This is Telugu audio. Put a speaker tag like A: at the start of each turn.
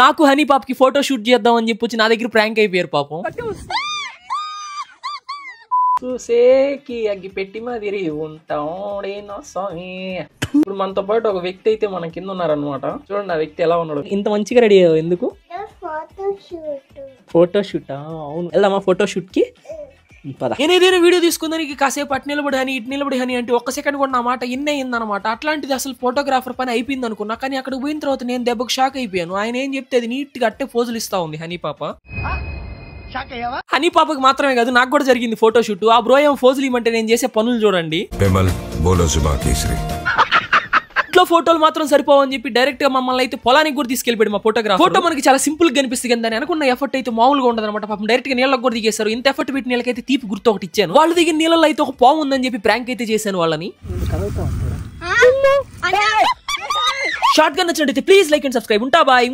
A: నాకు హనీ పాపకి ఫోటో షూట్ చేద్దాం అని చెప్పొచ్చి నా దగ్గర ప్రాంక్ అయిపోయారు పాపం. చూసేకి అగ్గి పెట్టి మాదిరి ఉంటాం. ఇప్పుడు మనతో పాటు ఒక వ్యక్తి అయితే మన కింద ఉన్నారనమాట. చూడండి ఆ వ్యక్తి ఎలా ఉన్నాడు. ఇంత మంచిగా రెడీ అయ్యావు ఎందుకు? ఫోటో షూటా? అవును, వెళ్దామా ఫోటో షూట్ కి? నేను ఏదైనా వీడియో తీసుకుందానికి కాసేపు అటు నిలబడి అని ఇటు నిలబడి అని అంటే ఒక్క సెకండ్ కూడా నా మాట ఇన్నే అయిందనమాట. అట్లాంటిది అసలు ఫోటోగ్రాఫర్ పని అయిపోయింది అనుకున్నా. కానీ అక్కడ పోయిన తర్వాత నేను దెబ్బకు షాక్ అయిపోయాను. ఆయన ఏం చెప్తే అది నీట్ గా అట్టే పోజులు ఇస్తా ఉంది హనీ పాప. హనీ పాపకి మాత్రమే కాదు, నాకు కూడా జరిగింది ఫోటో షూట్. ఆ బ్రో ఏం ఫోజులు ఇవ్వమంటే నేను చేసే పనులు చూడండి. ఇంట్లో ఫోటోలు మాత్రం సరిపోవని చెప్పి డైరెక్ట్ గా మమ్మల్ని అయితే పొలానికి కూడా తీసుకెళ్ళిపోయాడు మా ఫోటోగ్రాఫర్. ఫోటో మనకి చాలా సింపుల్ గా కనిపిస్తుంది కానీ దాని అనుకున్న ఎఫర్ట్ అయితే మామూలుగా ఉండదు అనమాట. పాపం డైరెక్ట్ గా నీళ్ళకి కూడా దిగేశారు. ఇంత ఎఫర్ట్ పెట్టి నీళ్ళకైతే తీపి గుర్తు ఒకటి ఇచ్చాను. వాళ్ళు దిగిన నీళ్ళలో అయితే ఒక పాము ఉందని చెప్పి ప్రాంక్ అయితే చేశాను వాళ్ళని. షార్ట్ గా నచ్చినట్టయితే ప్లీజ్ లైక్ అండ్ సబ్స్క్రైబ్. ఉంటా బాయ్.